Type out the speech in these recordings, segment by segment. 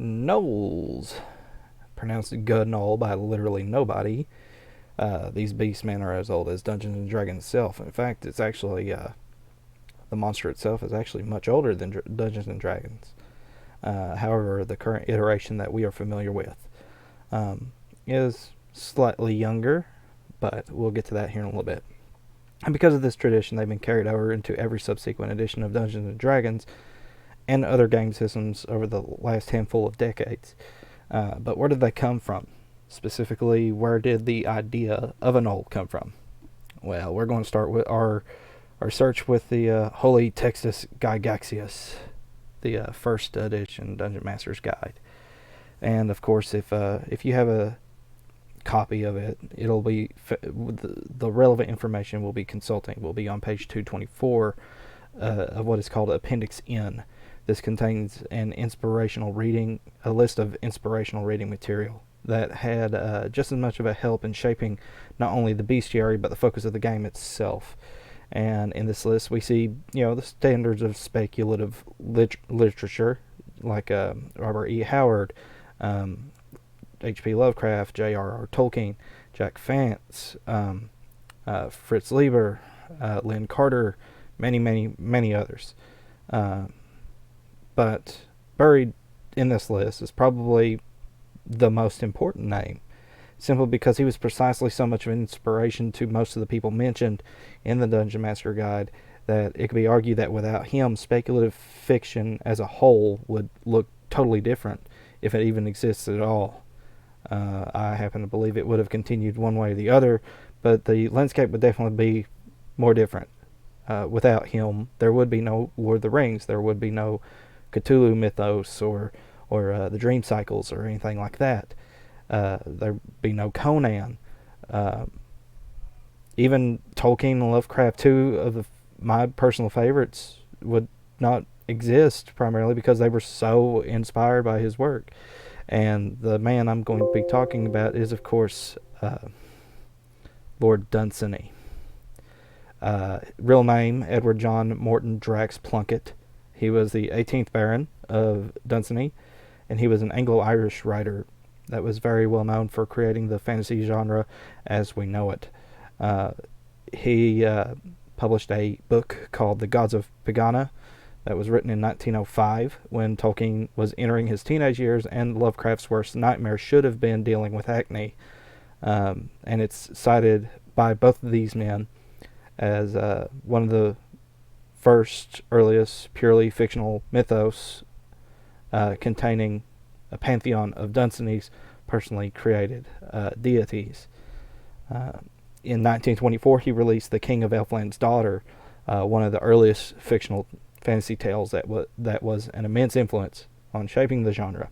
Gnolls, pronounced Gnoll by literally nobody. These beastmen are as old as Dungeons and Dragons itself. In fact, it's actually the monster itself is actually much older than Dungeons and Dragons. However, the current iteration that we are familiar with is slightly younger, but we'll get to that here in a little bit. And because of this tradition, they've been carried over into every subsequent edition of Dungeons and Dragons and other game systems over the last handful of decades. But where did they come from? Specifically, where did the idea of a Gnoll come from? Well, we're going to start with our search with the Holy Textus Gygaxius, the first edition Dungeon Master's Guide. And of course, if you have a copy of it, it'll be the relevant information will be on page 224 of what is called Appendix N. This contains a list of inspirational reading material that had just as much of a help in shaping not only the bestiary but the focus of the game itself. And in this list, we see the standards of speculative literature like Robert E. Howard, H.P. Lovecraft, J.R.R. Tolkien, Jack Vance, Fritz Leiber, Lynn Carter, many others. But buried in this list is probably the most important name, simply because he was precisely so much of an inspiration to most of the people mentioned in the Dungeon Master Guide that it could be argued that without him, speculative fiction as a whole would look totally different, if it even exists at all. I happen to believe it would have continued one way or the other, but the landscape would definitely be more different. Without him, there would be no Lord of the Rings, there would be no Cthulhu mythos or the Dream Cycles or anything like that. There'd be no Conan. Even Tolkien and Lovecraft, two of my personal favorites, would not exist, primarily because they were so inspired by his work. And the man I'm going to be talking about is, of course, Lord Dunsany. Real name, Edward John Morton Drax Plunkett. He was the 18th Baron of Dunsany, and he was an Anglo-Irish writer that was very well known for creating the fantasy genre as we know it. He published a book called The Gods of Pegana that was written in 1905 when Tolkien was entering his teenage years and Lovecraft's worst nightmare should have been dealing with acne. And it's cited by both of these men as one of the first, earliest, purely fictional mythos containing a pantheon of Dunsany's personally created deities. In 1924, he released The King of Elfland's Daughter, one of the earliest fictional fantasy tales that was an immense influence on shaping the genre.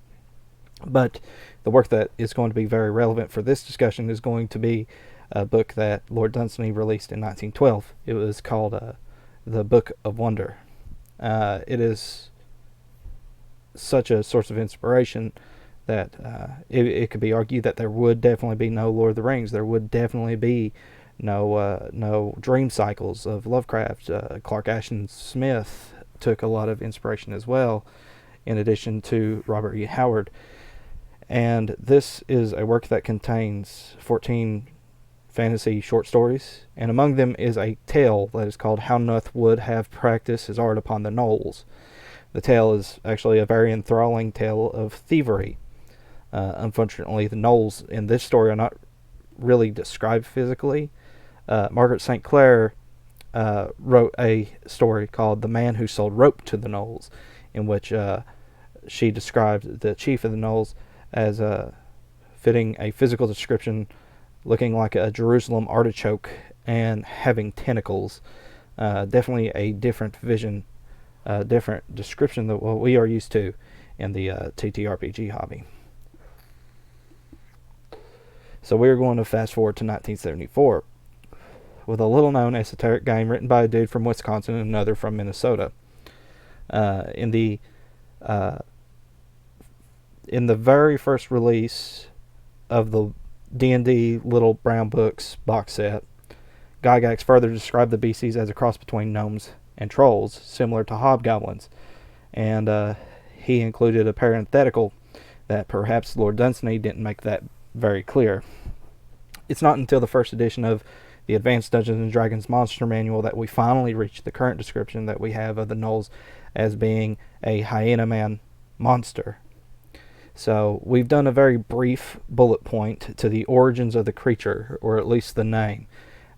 But the work that is going to be very relevant for this discussion is going to be a book that Lord Dunsany released in 1912. It was called The Book of Wonder. It is such a source of inspiration that it could be argued that there would definitely be no Lord of the Rings. There would definitely be no Dream Cycles of Lovecraft. Clark Ashton Smith took a lot of inspiration as well, in addition to Robert E. Howard. And this is a work that contains 14 fantasy short stories, and among them is a tale that is called How Nuth Would Have Practiced His Art Upon the Gnolls. The tale is actually a very enthralling tale of thievery. Unfortunately, the Gnolls in this story are not really described physically. Margaret St. Clair wrote a story called The Man Who Sold Rope to the Gnolls, in which she described the chief of the Gnolls as fitting a physical description, looking like a Jerusalem artichoke and having tentacles. Definitely a different vision, different description than what we are used to in the TTRPG hobby. So we're going to fast forward to 1974 with a little known esoteric game written by a dude from Wisconsin and another from Minnesota. In the very first release of the D&D Little Brown Books box set, Gygax further described the beasties as a cross between gnomes and trolls, similar to hobgoblins, and he included a parenthetical that perhaps Lord Dunsany didn't make that very clear. It's not until the first edition of the Advanced Dungeons and Dragons Monster Manual that we finally reach the current description that we have of the Gnolls as being a Hyena Man monster. So we've done a very brief bullet point to the origins of the creature, or at least the name.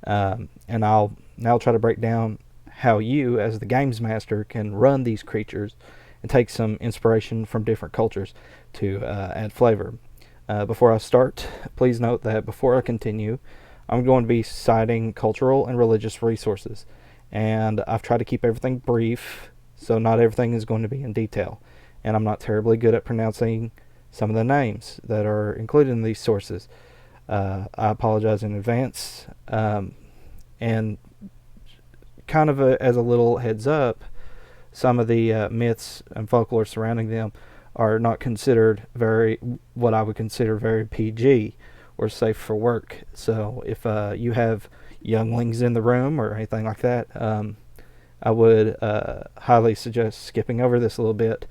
And I'll now try to break down how you, as the games master, can run these creatures and take some inspiration from different cultures to add flavor. Before I start, please note that before I continue, I'm going to be citing cultural and religious resources. And I've tried to keep everything brief, so not everything is going to be in detail. And I'm not terribly good at pronouncing some of the names that are included in these sources. I apologize in advance. And kind of as a little heads up, some of the myths and folklore surrounding them are not considered what I would consider very PG or safe for work. So if you have younglings in the room or anything like that, I would highly suggest skipping over this a little bit.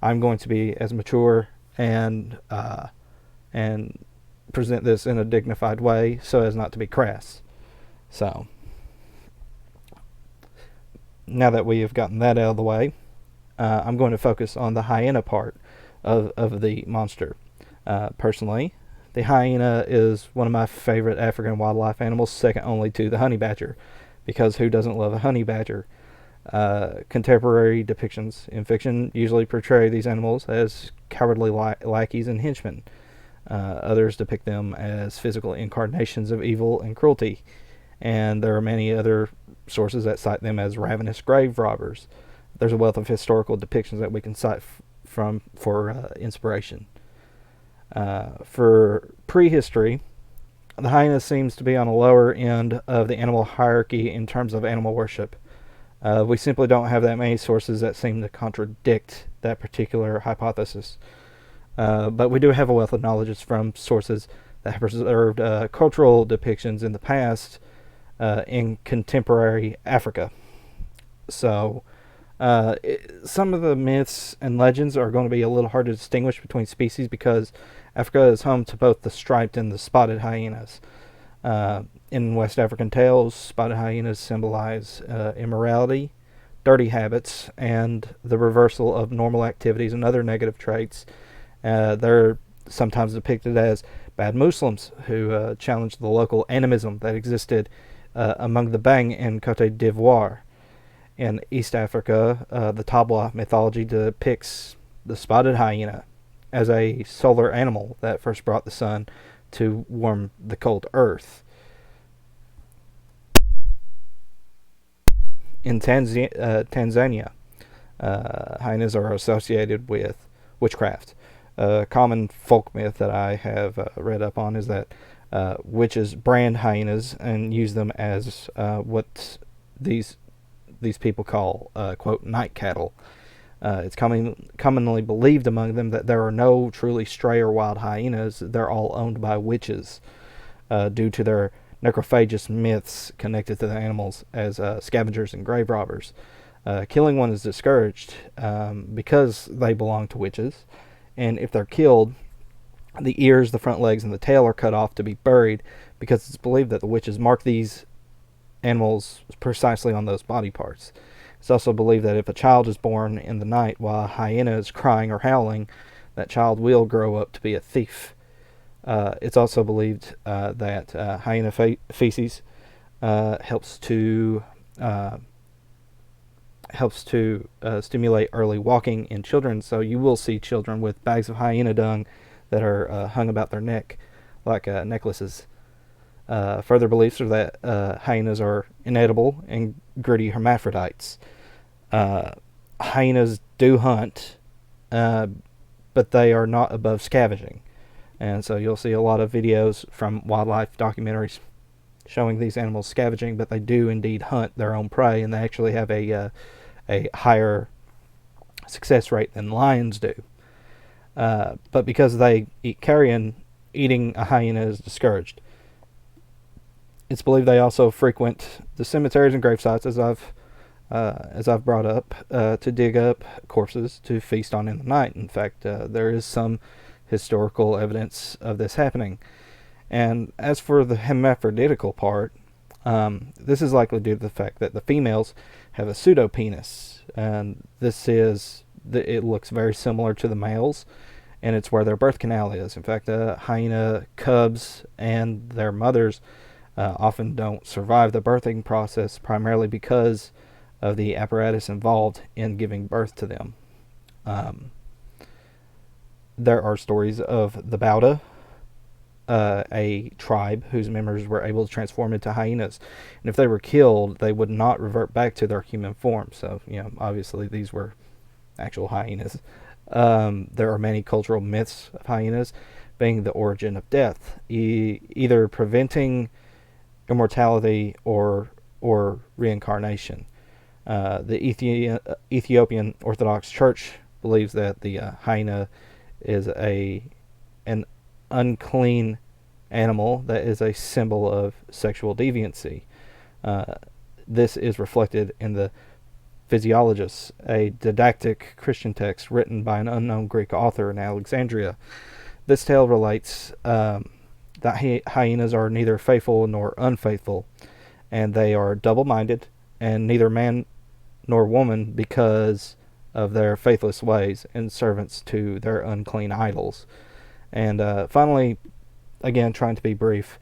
I'm going to be as mature and present this in a dignified way so as not to be crass. So now that we have gotten that out of the way, I'm going to focus on the hyena part of the monster. Personally, the hyena is one of my favorite African wildlife animals, second only to the honey badger, because who doesn't love a honey badger? Contemporary depictions in fiction usually portray these animals as cowardly lackeys and henchmen. Others depict them as physical incarnations of evil and cruelty, and there are many other sources that cite them as ravenous grave robbers. There's a wealth of historical depictions that we can cite for inspiration. For prehistory, the hyena seems to be on a lower end of the animal hierarchy in terms of animal worship. We simply don't have that many sources that seem to contradict that particular hypothesis. But we do have a wealth of knowledge from sources that have preserved cultural depictions in the past in contemporary Africa. So some of the myths and legends are going to be a little hard to distinguish between species because Africa is home to both the striped and the spotted hyenas. In West African tales, spotted hyenas symbolize immorality, dirty habits, and the reversal of normal activities and other negative traits. They're sometimes depicted as bad Muslims who challenged the local animism that existed among the Bang in Cote d'Ivoire. In East Africa, the Tabwa mythology depicts the spotted hyena as a solar animal that first brought the sun to warm the cold earth. In Tanzania, hyenas are associated with witchcraft. A common folk myth that I have read up on is that witches brand hyenas and use them as what these people call, quote, night cattle. It's commonly believed among them that there are no truly stray or wild hyenas. They're all owned by witches due to their necrophagous myths connected to the animals as scavengers and grave robbers. Killing one is discouraged because they belong to witches, and if they're killed, the ears, the front legs, and the tail are cut off to be buried because it's believed that the witches mark these animals precisely on those body parts. It's also believed that if a child is born in the night while a hyena is crying or howling, that child will grow up to be a thief. It's also believed that hyena feces helps to stimulate early walking in children. So you will see children with bags of hyena dung that are hung about their neck like necklaces. Further beliefs are that hyenas are inedible and gritty hermaphrodites. Hyenas do hunt, but they are not above scavenging. And so you'll see a lot of videos from wildlife documentaries showing these animals scavenging, but they do indeed hunt their own prey, and they actually have a higher success rate than lions do. But because they eat carrion, eating a hyena is discouraged. It's believed they also frequent the cemeteries and grave sites, as I've as I've brought up, to dig up corpses to feast on in the night. In fact, there is some historical evidence of this happening. And as for the hermaphroditical part, this is likely due to the fact that the females have a pseudopenis, and it looks very similar to the males, and it's where their birth canal is. In fact, hyena cubs and their mothers often don't survive the birthing process, primarily because of the apparatus involved in giving birth to them. There are stories of the Bauda, a tribe whose members were able to transform into hyenas, and if they were killed, they would not revert back to their human form. So, obviously these were actual hyenas. There are many cultural myths of hyenas being the origin of death, either preventing immortality or reincarnation. The Ethiopian Orthodox Church believes that the hyena is an unclean animal that is a symbol of sexual deviancy. This is reflected in the Physiologists, a didactic Christian text written by an unknown Greek author in Alexandria. This tale relates that hyenas are neither faithful nor unfaithful, and they are double-minded, and neither man nor woman because of their faithless ways and servants to their unclean idols. And finally, again, trying to be brief,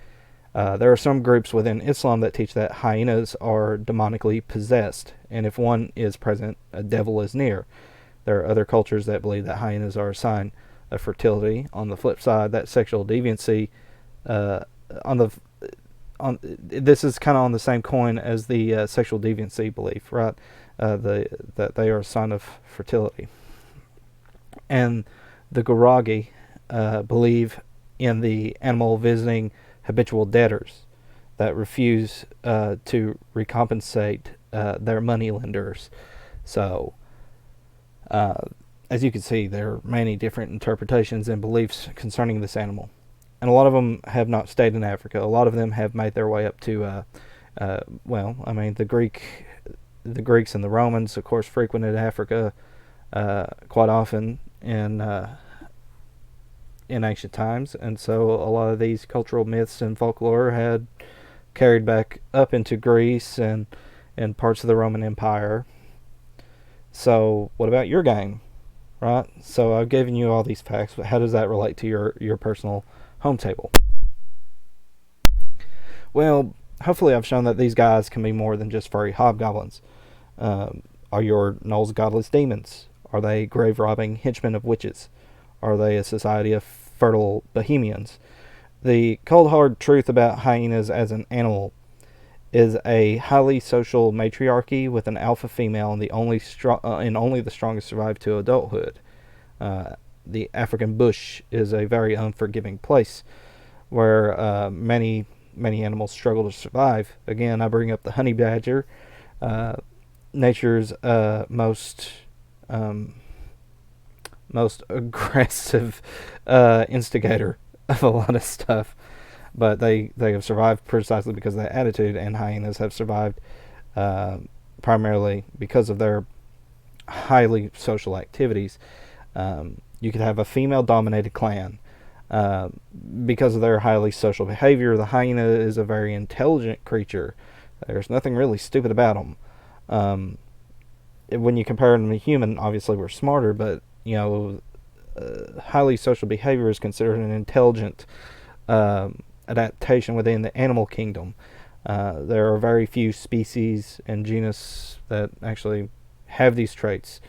there are some groups within Islam that teach that hyenas are demonically possessed, and if one is present, a devil is near. There are other cultures that believe that hyenas are a sign of fertility. On the flip side, that sexual deviancy, this is kind of on the same coin as the sexual deviancy belief, right? That they are a sign of fertility. And the Guragi believe in the animal visiting habitual debtors that refuse to recompensate their moneylenders. So, as you can see, there are many different interpretations and beliefs concerning this animal. And a lot of them have not stayed in Africa. A lot of them have made their way up to, the Greeks and the Romans, of course, frequented Africa quite often in ancient times, and so a lot of these cultural myths and folklore had carried back up into Greece and parts of the Roman Empire. So what about your game, right? So I've given you all these facts, but how does that relate to your personal home table? Well, hopefully I've shown that these guys can be more than just furry hobgoblins. Are your gnolls godless demons? Are they grave-robbing henchmen of witches? Are they a society of fertile bohemians? The cold hard truth about hyenas as an animal is a highly social matriarchy with an alpha female and only the strongest survive to adulthood. The African bush is a very unforgiving place where many animals struggle to survive. Again, I bring up the honey badger, nature's most aggressive instigator of a lot of stuff, but they have survived precisely because of that attitude, and hyenas have survived primarily because of their highly social activities. You could have a female-dominated clan. Because of their highly social behavior, the hyena is a very intelligent creature. There's nothing really stupid about them. When you compare them to a human, obviously we're smarter, but highly social behavior is considered an intelligent adaptation within the animal kingdom. There are very few species and genus that actually have these traits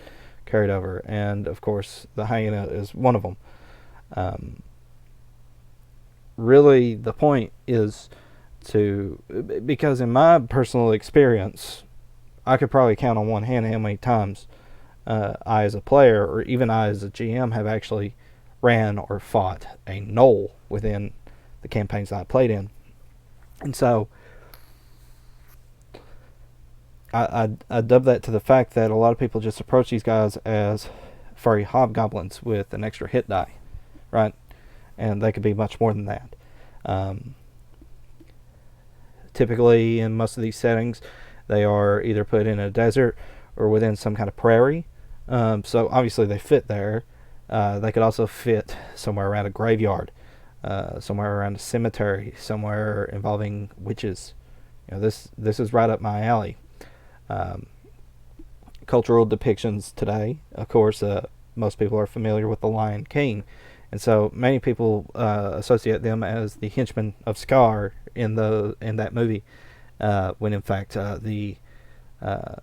carried over, and of course the hyena is one of them. Really, the point is because in my personal experience, I could probably count on one hand how many times I as a player, or even I as a GM, have actually ran or fought a gnoll within the campaigns that I played in. And so I dub that to the fact that a lot of people just approach these guys as furry hobgoblins with an extra hit die, right? And they could be much more than that. Typically, in most of these settings, They are either put in a desert or within some kind of prairie. So obviously they fit there. They could also fit somewhere around a graveyard, somewhere around a cemetery, somewhere involving witches. This is right up my alley. Um, Cultural depictions today, of course, most people are familiar with the Lion King, and so many people associate them as the henchmen of Scar in that movie, when in fact the uh,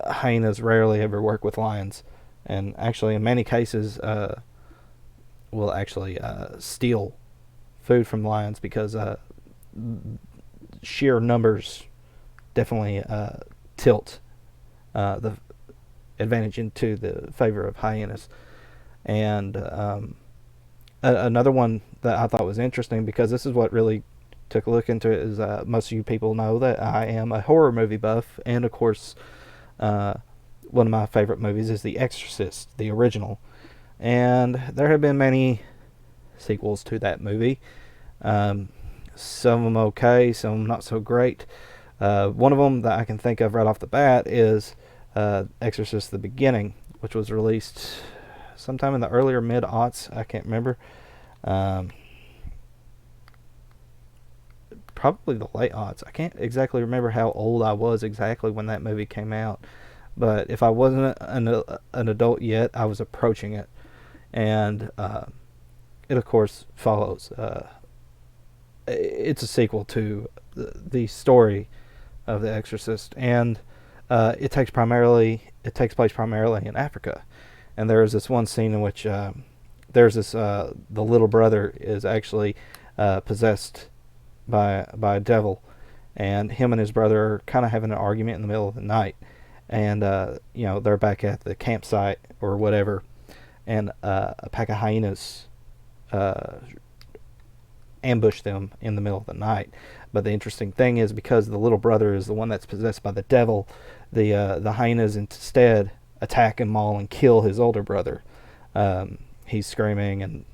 hyenas rarely ever work with lions, and actually in many cases will actually steal food from lions because sheer numbers definitely tilt the advantage into the favor of hyenas. And another one that I thought was interesting, because this is what really took a look into it, is most of you people know that I am a horror movie buff, and of course, uh, one of my favorite movies is The Exorcist, the original. And there have been many sequels to that movie. Some of them okay, some not so great. One of them that I can think of right off the bat is Exorcist: The Beginning, which was released sometime in the earlier mid-aughts. I can't remember. Um, Probably the late aughts. I can't exactly remember how old I was exactly when that movie came out. But if I wasn't an adult yet, I was approaching it. And it, of course, follows. It's a sequel to the story of The Exorcist. And it takes place primarily in Africa. And there is this one scene in which there's this the little brother is actually possessed by a devil, and him and his brother are kind of having an argument in the middle of the night, and they're back at the campsite or whatever, and a pack of hyenas ambush them in the middle of the night. But the interesting thing is, because the little brother is the one that's possessed by the devil, the hyenas instead attack and maul and kill his older brother. He's screaming, and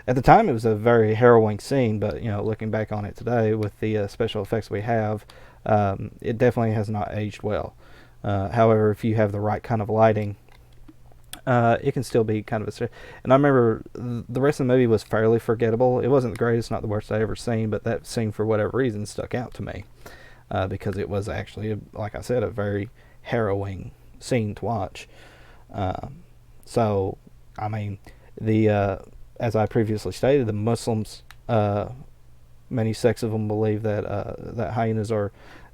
at the time it was a very harrowing scene. But looking back on it today with the special effects we have, it definitely has not aged well. However, if you have the right kind of lighting, it can still be kind of a. And I remember the rest of the movie was fairly forgettable. It wasn't the greatest, not the worst I ever seen, but that scene for whatever reason stuck out to me, because it was actually, like I said, a very harrowing scene to watch. So, I mean, as I previously stated, the Muslims, many sects of them believe that hyenas are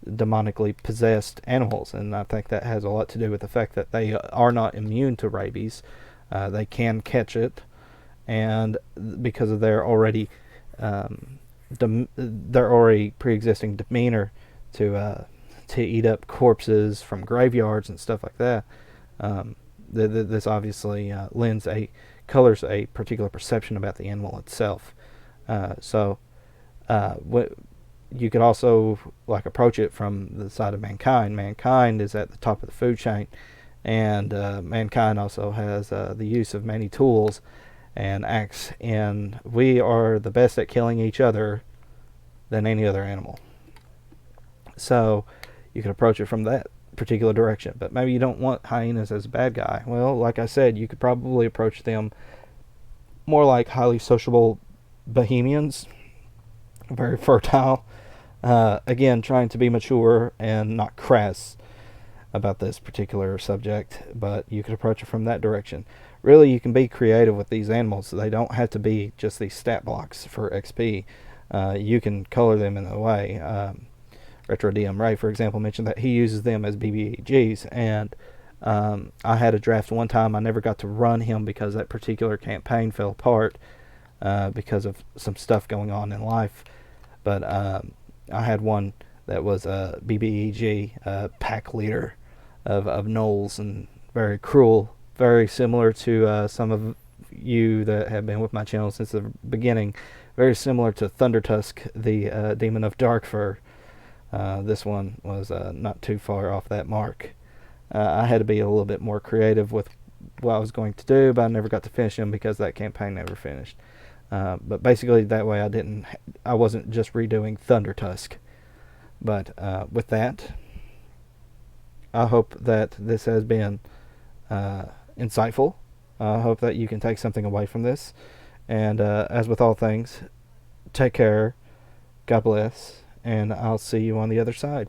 demonically possessed animals, and I think that has a lot to do with the fact that they are not immune to rabies. They can catch it, and because of their already pre-existing demeanor to eat up corpses from graveyards and stuff like that, this obviously colors a particular perception about the animal itself. What you could also approach it from the side of mankind. Mankind is at the top of the food chain, and mankind also has the use of many tools and acts, and we are the best at killing each other than any other animal. So you can approach it from that particular direction. But maybe you don't want hyenas as a bad guy. Well, like I said, you could probably approach them more like highly sociable bohemians, very fertile, again, trying to be mature and not crass about this particular subject, but you could approach it from that direction. Really, you can be creative with these animals. They don't have to be just these stat blocks for XP. You can color them in a way. Retro DM Ray, for example, mentioned that he uses them as BBEGs, and I had a draft one time. I never got to run him because that particular campaign fell apart because of some stuff going on in life. But I had one that was a BBEG pack leader of gnolls, and very cruel, very similar to some of you that have been with my channel since the beginning. Very similar to Thundertusk, the demon of Darkfur. This one was not too far off that mark. I had to be a little bit more creative with what I was going to do, but I never got to finish him because that campaign never finished. But basically, that way I wasn't just redoing Thundertusk. But with that, I hope that this has been insightful. I hope that you can take something away from this. And as with all things, take care, God bless, and I'll see you on the other side.